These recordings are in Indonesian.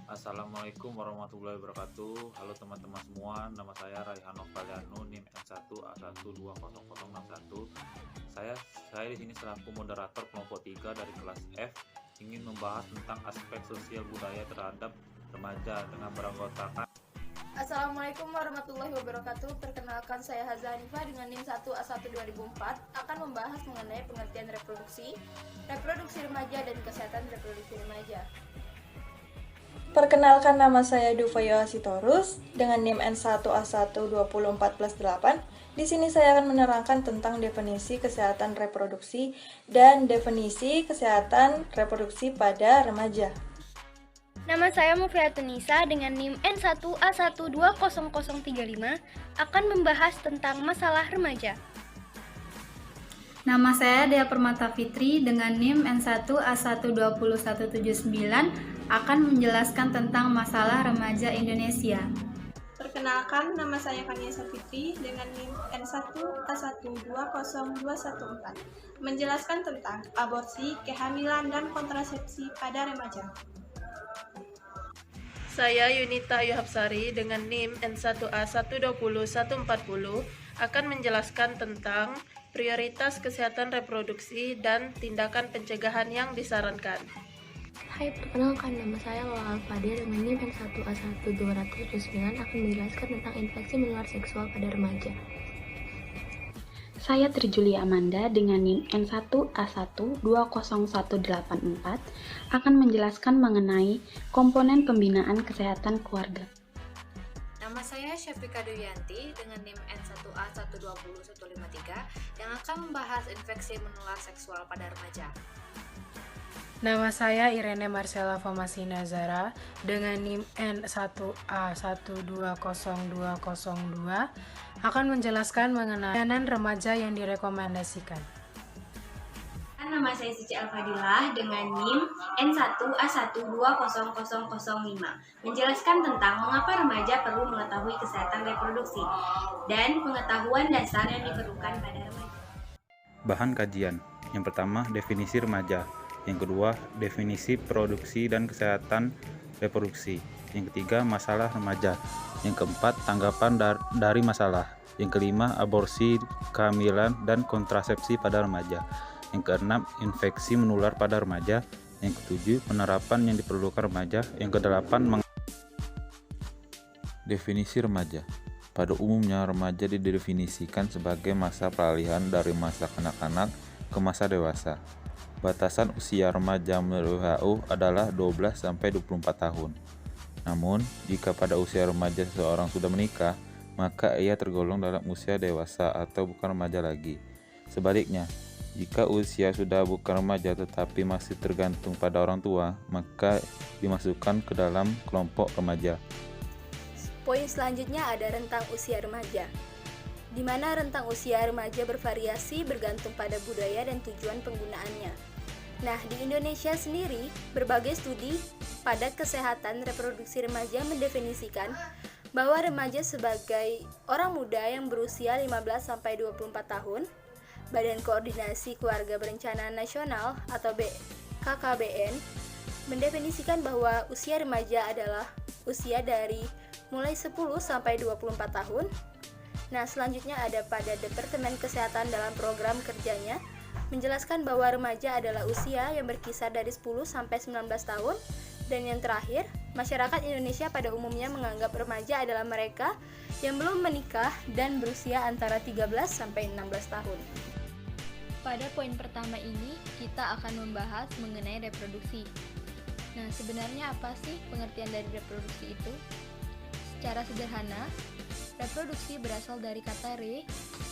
Assalamualaikum warahmatullahi wabarakatuh. Halo teman-teman semua, nama saya Raihan Novaliano, NIM N1A1200061. Saya di sini selaku moderator kelompok 3 dari kelas F ingin membahas tentang aspek sosial budaya terhadap remaja dengan beranggotakan. Assalamualaikum warahmatullahi wabarakatuh. Perkenalkan, saya Haza Hanifah dengan NIM 1A12004 akan membahas mengenai pengertian reproduksi remaja dan kesehatan reproduksi remaja. Perkenalkan, nama saya Dufayo Asitorus dengan NIM N1A12014-8. Di sini saya akan menerangkan tentang definisi kesehatan reproduksi dan definisi kesehatan reproduksi pada remaja. Nama saya Mufiatunisa dengan NIM N1A1200035 akan membahas tentang masalah remaja. Nama saya Dea Permata Fitri dengan NIM N1A12179 akan menjelaskan tentang masalah remaja Indonesia. Perkenalkan, nama saya Kaniasa Fitri dengan NIM N1A1200214 menjelaskan tentang aborsi, kehamilan, dan kontrasepsi pada remaja. Saya Yunita Ayuhapsari dengan NIM N1A1201440 akan menjelaskan tentang prioritas kesehatan reproduksi dan tindakan pencegahan yang disarankan. Hai, perkenalkan, nama saya Lola Alfadia dengan NIM N1A12079 akan menjelaskan tentang infeksi menular seksual pada remaja. Saya Trijulia Amanda dengan NIM N1A1201184 akan menjelaskan mengenai komponen pembinaan kesehatan keluarga. Nama saya Syafika Duyanti dengan NIM N1A1201153 yang akan membahas infeksi menular seksual pada remaja. Nama saya Irene Marcella Famasi Nazara dengan NIM N1A1200202 akan menjelaskan mengenai layanan remaja yang direkomendasikan. Nama saya Cici Alfadilah dengan NIM N1A1200005 menjelaskan tentang mengapa remaja perlu mengetahui kesehatan reproduksi dan pengetahuan dasar yang diperlukan pada remaja. Bahan kajian. Yang pertama, definisi remaja. Yang kedua, definisi produksi dan kesehatan reproduksi. Yang ketiga, masalah remaja. Yang keempat, tanggapan dari masalah. Yang kelima, aborsi, kehamilan, dan kontrasepsi pada remaja. Yang keenam, infeksi menular pada remaja. Yang ketujuh, penerapan yang diperlukan remaja. Yang kedelapan, definisi remaja. Pada umumnya, remaja didefinisikan sebagai masa peralihan dari masa kanak-kanak ke masa dewasa. Batasan usia remaja menurut WHO adalah 12-24 tahun. Namun, jika pada usia remaja seseorang sudah menikah, maka ia tergolong dalam usia dewasa atau bukan remaja lagi. Sebaliknya, jika usia sudah bukan remaja tetapi masih tergantung pada orang tua, maka dimasukkan ke dalam kelompok remaja. Poin selanjutnya ada rentang usia remaja, di mana rentang usia remaja bervariasi bergantung pada budaya dan tujuan penggunaannya. Nah, di Indonesia sendiri, berbagai studi pada kesehatan reproduksi remaja mendefinisikan bahwa remaja sebagai orang muda yang berusia 15-24 tahun. Badan Koordinasi Keluarga Berencana Nasional atau BKKBN mendefinisikan bahwa usia remaja adalah usia dari mulai 10-24 tahun. Nah, selanjutnya ada pada Departemen Kesehatan dalam program kerjanya menjelaskan bahwa remaja adalah usia yang berkisar dari 10-19 tahun. Dan yang terakhir, masyarakat Indonesia pada umumnya menganggap remaja adalah mereka yang belum menikah dan berusia antara 13-16 tahun. Pada poin pertama ini, kita akan membahas mengenai reproduksi. Nah, sebenarnya apa sih pengertian dari reproduksi itu? Secara sederhana, reproduksi berasal dari kata re,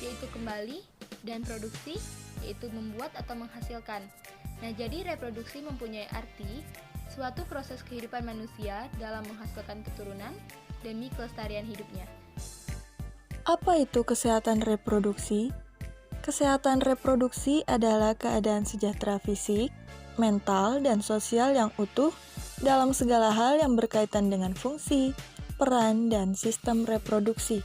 yaitu kembali, dan produksi, yaitu membuat atau menghasilkan. Nah, jadi reproduksi mempunyai arti suatu proses kehidupan manusia dalam menghasilkan keturunan demi kelestarian hidupnya. Apa itu kesehatan reproduksi? Kesehatan reproduksi adalah keadaan sejahtera fisik, mental, dan sosial yang utuh dalam segala hal yang berkaitan dengan fungsi, peran, dan sistem reproduksi.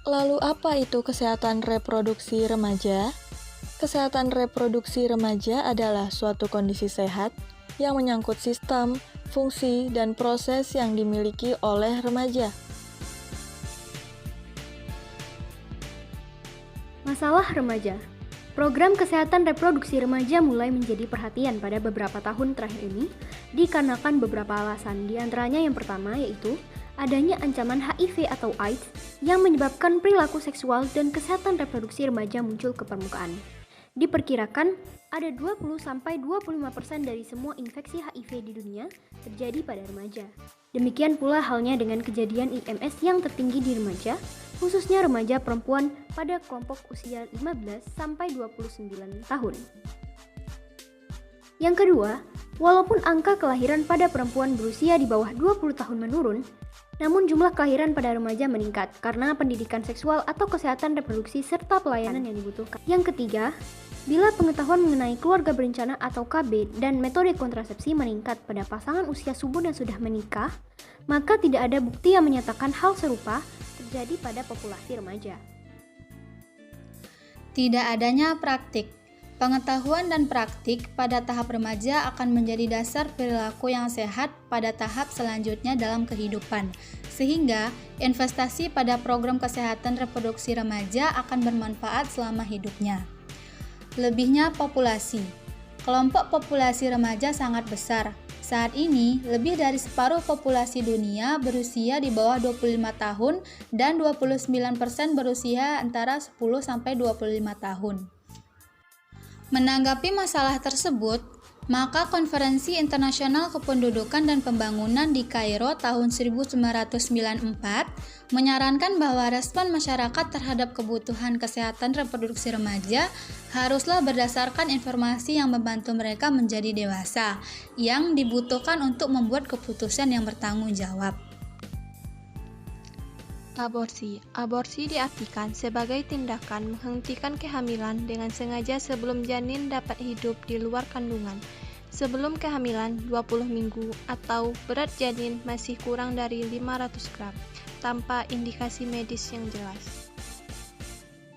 Lalu apa itu kesehatan reproduksi remaja? Kesehatan reproduksi remaja adalah suatu kondisi sehat yang menyangkut sistem, fungsi, dan proses yang dimiliki oleh remaja. Masalah remaja. Program kesehatan reproduksi remaja mulai menjadi perhatian pada beberapa tahun terakhir ini dikarenakan beberapa alasan. Di antaranya yang pertama yaitu adanya ancaman HIV atau AIDS yang menyebabkan perilaku seksual dan kesehatan reproduksi remaja muncul ke permukaan. Diperkirakan ada 20-25% dari semua infeksi HIV di dunia terjadi pada remaja. Demikian pula halnya dengan kejadian IMS yang tertinggi di remaja, khususnya remaja perempuan pada kelompok usia 15-29 tahun. Yang kedua, walaupun angka kelahiran pada perempuan berusia di bawah 20 tahun menurun, namun jumlah kelahiran pada remaja meningkat karena pendidikan seksual atau kesehatan reproduksi serta pelayanan yang dibutuhkan. Yang ketiga, bila pengetahuan mengenai keluarga berencana atau KB dan metode kontrasepsi meningkat pada pasangan usia subur yang sudah menikah, maka tidak ada bukti yang menyatakan hal serupa terjadi pada populasi remaja. Tidak adanya praktik. Pengetahuan dan praktik pada tahap remaja akan menjadi dasar perilaku yang sehat pada tahap selanjutnya dalam kehidupan, sehingga investasi pada program kesehatan reproduksi remaja akan bermanfaat selama hidupnya. Lebihnya populasi. Kelompok populasi remaja sangat besar. Saat ini, lebih dari separuh populasi dunia berusia di bawah 25 tahun dan 29% berusia antara 10-25 tahun. Menanggapi masalah tersebut, maka Konferensi Internasional Kependudukan dan Pembangunan di Kairo tahun 1994 menyarankan bahwa respon masyarakat terhadap kebutuhan kesehatan reproduksi remaja haruslah berdasarkan informasi yang membantu mereka menjadi dewasa, yang dibutuhkan untuk membuat keputusan yang bertanggung jawab. Aborsi. Aborsi diartikan sebagai tindakan menghentikan kehamilan dengan sengaja sebelum janin dapat hidup di luar kandungan, sebelum kehamilan 20 minggu atau berat janin masih kurang dari 500 gram, tanpa indikasi medis yang jelas.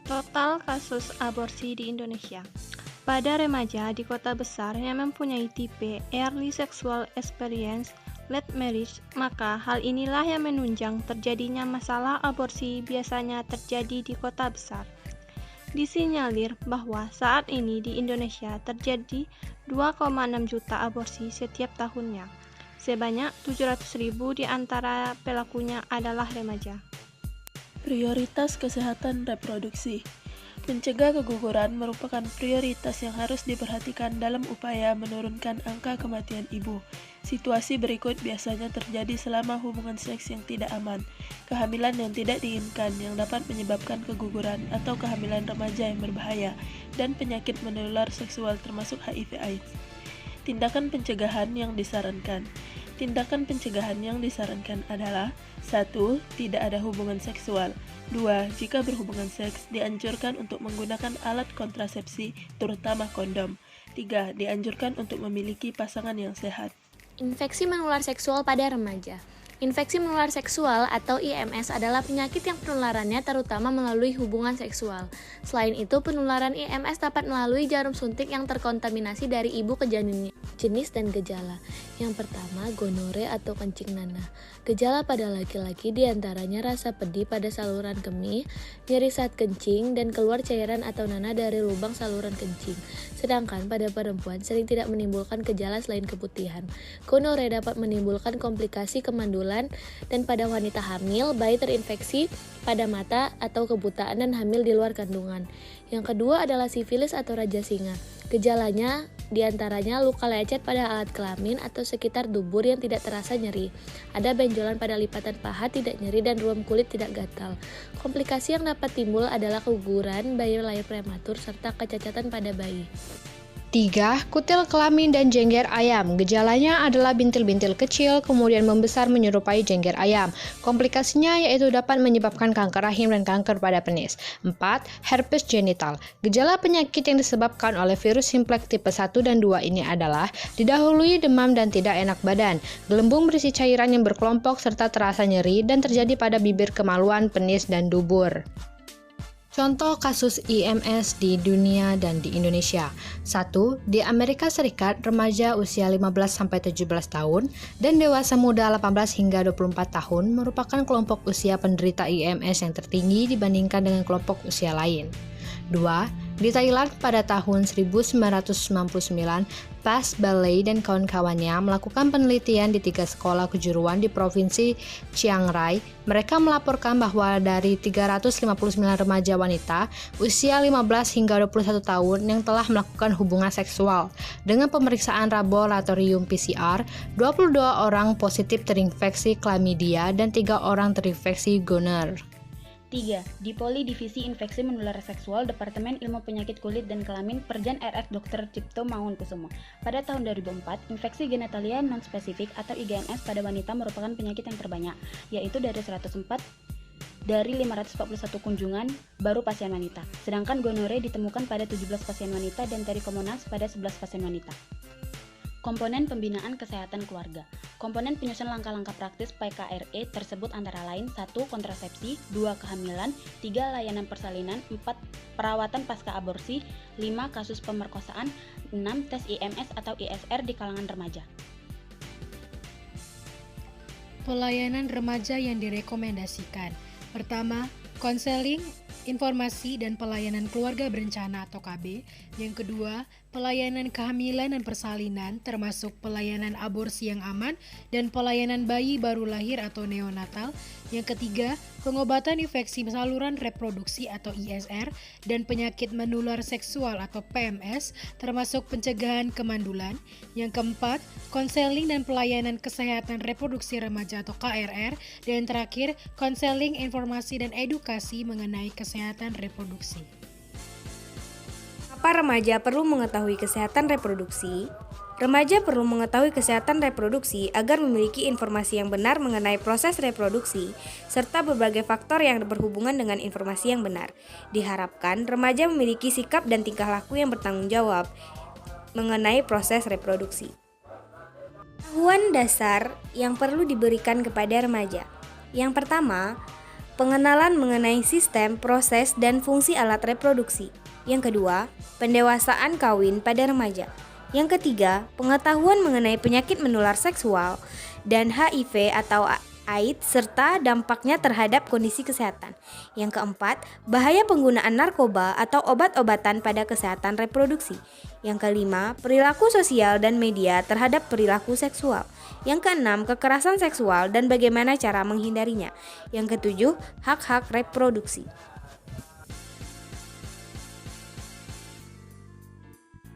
Total kasus aborsi di Indonesia. Pada remaja di kota besar yang mempunyai tipe Early Sexual Experience late marriage, maka hal inilah yang menunjang terjadinya masalah aborsi biasanya terjadi di kota besar. Disinyalir bahwa saat ini di Indonesia terjadi 2,6 juta aborsi setiap tahunnya. Sebanyak 700.000 di antara pelakunya adalah remaja. Prioritas kesehatan reproduksi. Mencegah keguguran merupakan prioritas yang harus diperhatikan dalam upaya menurunkan angka kematian ibu. Situasi berikut biasanya terjadi selama hubungan seks yang tidak aman, kehamilan yang tidak diinginkan yang dapat menyebabkan keguguran atau kehamilan remaja yang berbahaya, dan penyakit menular seksual termasuk HIV/AIDS. Tindakan pencegahan yang disarankan. Tindakan pencegahan yang disarankan adalah 1. Tidak ada hubungan seksual. 2. Jika berhubungan seks, dianjurkan untuk menggunakan alat kontrasepsi, terutama kondom. 3. Dianjurkan untuk memiliki pasangan yang sehat. Infeksi menular seksual pada remaja. Infeksi menular seksual atau IMS adalah penyakit yang penularannya terutama melalui hubungan seksual. Selain itu, penularan IMS dapat melalui jarum suntik yang terkontaminasi dari ibu ke janinnya. Jenis dan gejala. Yang pertama, gonore atau kencing nanah. Gejala pada laki-laki diantaranya rasa pedih pada saluran kemih, nyeri saat kencing, dan keluar cairan atau nanah dari lubang saluran kencing. Sedangkan pada perempuan sering tidak menimbulkan gejala selain keputihan. Gonore dapat menimbulkan komplikasi kemandulan, dan pada wanita hamil, bayi terinfeksi pada mata atau kebutaan dan hamil di luar kandungan. Yang kedua adalah sifilis atau raja singa. Gejalanya diantaranya luka lecet pada alat kelamin atau sekitar dubur yang tidak terasa nyeri. Ada benjolan pada lipatan paha tidak nyeri dan ruam kulit tidak gatal. Komplikasi yang dapat timbul adalah keguguran, bayi lahir prematur, serta kecacatan pada bayi. 3. Kutil kelamin dan jengger ayam. Gejalanya adalah bintil-bintil kecil, kemudian membesar menyerupai jengger ayam. Komplikasinya yaitu dapat menyebabkan kanker rahim dan kanker pada penis. 4. Herpes genital. Gejala penyakit yang disebabkan oleh virus simplex tipe 1 dan 2 ini adalah didahului demam dan tidak enak badan, gelembung berisi cairan yang berkelompok serta terasa nyeri dan terjadi pada bibir, kemaluan, penis, dan dubur. Contoh kasus IMS di dunia dan di Indonesia. 1. Di Amerika Serikat, remaja usia 15-17 tahun dan dewasa muda 18 hingga 24 tahun merupakan kelompok usia penderita IMS yang tertinggi dibandingkan dengan kelompok usia lain. 2. Di Thailand pada tahun 1999, Pas Ballet dan kawan-kawannya melakukan penelitian di 3 sekolah kejuruan di Provinsi Chiang Rai. Mereka melaporkan bahwa dari 359 remaja wanita usia 15 hingga 21 tahun yang telah melakukan hubungan seksual. Dengan pemeriksaan laboratorium PCR, 22 orang positif terinfeksi chlamydia dan 3 orang terinfeksi gonorrhea. 3. Di Poli Divisi Infeksi Menular Seksual Departemen Ilmu Penyakit Kulit dan Kelamin Perjan RF Dr. Cipto Mangunkusumo. Pada tahun 2004, infeksi genitalia non-spesifik atau IGNS pada wanita merupakan penyakit yang terbanyak, yaitu dari 104 dari 541 kunjungan baru pasien wanita. Sedangkan gonorrea ditemukan pada 17 pasien wanita dan trichomonas pada 11 pasien wanita. Komponen pembinaan kesehatan keluarga. Komponen penyusun langkah-langkah praktis PKRE tersebut antara lain 1. Kontrasepsi, 2. Kehamilan, 3. Layanan persalinan, 4. Perawatan pasca aborsi, 5. Kasus pemerkosaan, 6. Tes IMS atau ISR di kalangan remaja. Pelayanan remaja yang direkomendasikan. Pertama, konseling, informasi dan pelayanan keluarga berencana atau KB. Yang kedua, pelayanan kehamilan dan persalinan termasuk pelayanan aborsi yang aman dan pelayanan bayi baru lahir atau neonatal. Yang ketiga, pengobatan infeksi saluran reproduksi atau ISR dan penyakit menular seksual atau PMS termasuk pencegahan kemandulan. Yang keempat, konseling dan pelayanan kesehatan reproduksi remaja atau KRR. Dan terakhir, konseling, informasi dan edukasi mengenai kesehatan reproduksi. Apa remaja perlu mengetahui kesehatan reproduksi? Remaja perlu mengetahui kesehatan reproduksi agar memiliki informasi yang benar mengenai proses reproduksi, serta berbagai faktor yang berhubungan dengan informasi yang benar. Diharapkan remaja memiliki sikap dan tingkah laku yang bertanggung jawab mengenai proses reproduksi. Pengetahuan dasar yang perlu diberikan kepada remaja. Yang pertama, pengenalan mengenai sistem, proses, dan fungsi alat reproduksi. Yang kedua, pendewasaan kawin pada remaja. Yang ketiga, pengetahuan mengenai penyakit menular seksual dan HIV atau AIDS serta dampaknya terhadap kondisi kesehatan. Yang keempat, bahaya penggunaan narkoba atau obat-obatan pada kesehatan reproduksi. Yang kelima, perilaku sosial dan media terhadap perilaku seksual. Yang keenam, kekerasan seksual dan bagaimana cara menghindarinya. Yang ketujuh, hak-hak reproduksi.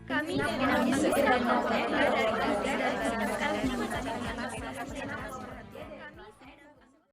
Kami dari